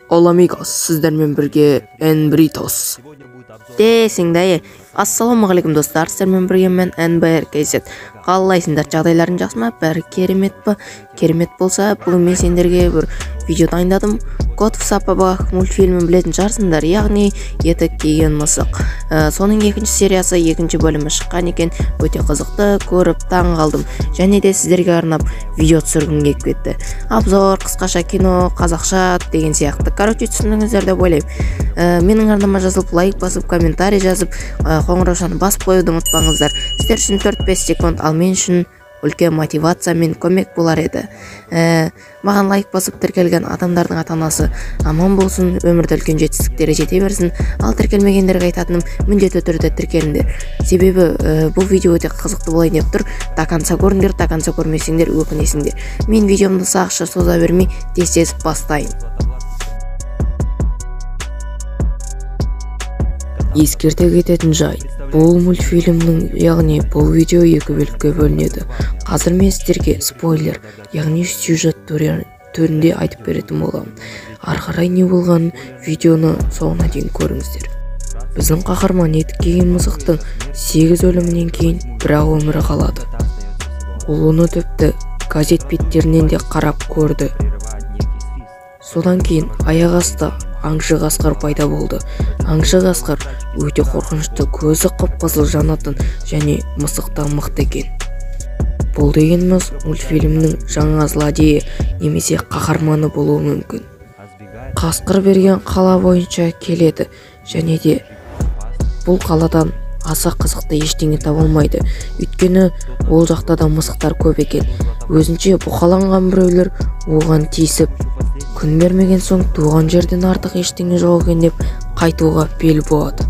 Hola amigos, sizlerмен бірге Enbritos. Десең дайы, ассаламағалейкум достар, сіздермен бірге мен NBR-KZ. Қалайсыңдар, жағдайларың жақсы ма? Бәрі керемет па? Керемет болса, бүгін мен сендерге бір видео дайындадым. Кот в сапогах мультфильмін білетін шығарсыңдар, яғни етік киген мысық. Соның екінші сериясы, екінші бөлімі шыққан екен, өте қызықты, көріп таң қалдым. Және де сіздерге арнап видео түсіргім келіп кетті. Обзор, қысқаша кино, қазақша деген сияқты. Короче, түсіндіңіздер деп ойлаймын. Менің арнама жазылып, лайк басып, комментарий жазып, қоңыраушаны басып қоюды ұмытпаңыздар. Сіздер үшін 4-5 секунд, ал мен үшін үлкен мотивация мен көмек болар еді. Маған лайк басып тіркелген адамдардың ата-анасы аман болсын, өмірде үлкен жетістіктері жете берсін. Ал тіркелмегендерге айтатыным, міндетті түрде тіркеліңдер. Себебі бұл видео өте қызықты болайын деп тұр. До конца көріңдер, до конца көрмесеңдер өкінесіңдер. Мен видеомды сақша соза бермей тез бастайын. Ескерте кететін жай, бұл мультфильмнің, яғни бұл видео екі бөлікке бөлінеді. Қазір мен сіздерге спойлер, яғни сюжет түрінде айтып беретін боламын. Арқарай не болған видеоны соңына дейін көріңіздер. Біздің қаһарман етік киген мысықтың 8 өлімінен кейін бірақ өмірі қалады. Ол оны тіпті газет беттерінен де қарап көрді. Содан кейін аяқ асты аңшы қасқыр пайда болды. Аңшы қасқыр өте қорқынышты, көзі қып-қызыл жанатын және мысықтан мықты екен. Бұл дегеніміз мультфильмнің жаңа злодейі немесе қаһарманы болуы мүмкін. Қасқыр берген қала бойынша келеді және де бұл қаладан аса қызықты ештеңе таба алмайды. Өйткені ол жақта да мысықтар көп екен. Өзінше бұқаланған біреулер оған тиісіп, күн бермеген соң туған жерден артық ештеңе жоқ екен деп қайтуға бел буады.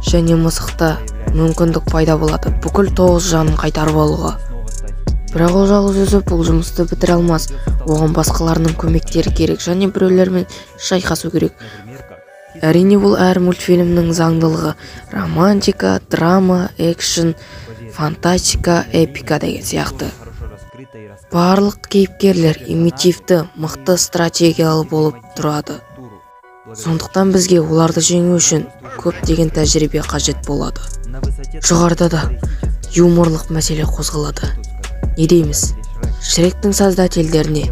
Және мысықта мүмкіндік пайда болады бүкіл 9 жанын қайтарып алуға. Бірақ ол жалғыз өзі бұл жұмысты бітіре алмас. Оған басқаларының көмектері керек және біреулермен шайқасу керек. Әрине бұл әр мультфильмнің заңдылығы. Романтика, драма, экшн, фантастика, эпика деген сияқты. Барлық кейіпкерлер имитивті, мықты стратегиялы болып тұрады. Сондықтан бізге оларды жеңу үшін көптеген тәжірибе қажет болады. Жоғарыда да юморлық мәселе қозғалады. Не дейміз? Шректің создательдеріне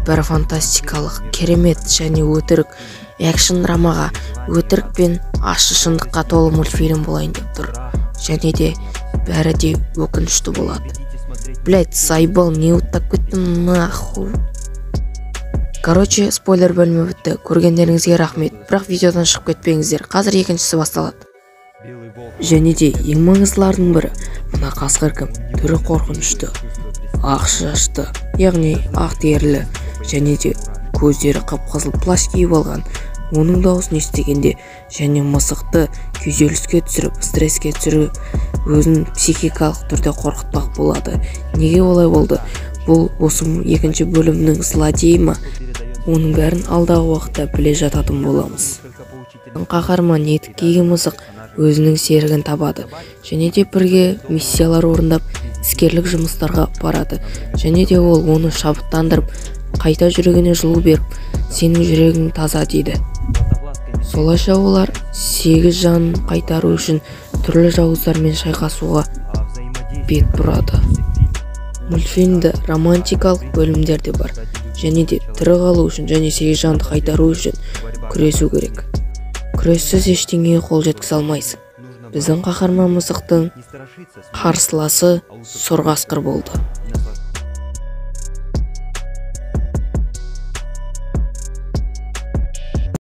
бір фантастикалық, керемет және өтірік экшн драмаға, өтірік пен ащы шындыққа толы мультфильм болайын деп тұр. Және де бәрі де өкінішті болады. Блять, сайбал, не ұттап кеттім, наху. Короче, спойлер бөлімі бітті. Көргендеріңізге рахмет. Бірақ видеодан шығып кетпеңіздер. Қазір екіншісі басталады. Және де ең маңыздылардың бірі, мына қасқыр кім? Түрі қорқынышты, ақ шашты, яғни ақ терілі, және де көздері қып-қызыл плащ киіп алған. Оның дауысын естігенде және мысықты күйзеліске түсіріп, стресске түсіріп, өзін психикалық түрде қорқытпақ болады. Неге олай болды? Бұл осы екінші бөлімнің злодейі ма? Оның бәрін алдағы уақытта біле жататын боламыз. Қаһарман етік киген мысық өзінің серігін табады және де бірге миссиялар орындап іскерлік жұмыстарға барады. Және де ол оны шабыттандырып, қайта жүрегіне жылу беріп, сенің жүрегің таза дейді. Солайша олар 8 жанын қайтару үшін түрлі жауыздармен шайқасуға бет бұрады. Мультфильмде романтикалық бөлімдер де бар. Және де тірі қалу үшін және 8 жанды қайтару үшін күресу керек. Күрессіз ештеңеге қол жеткізе алмайсың. Біздің қаһарман мысықтың қарсыласы сұр қасқыр болды.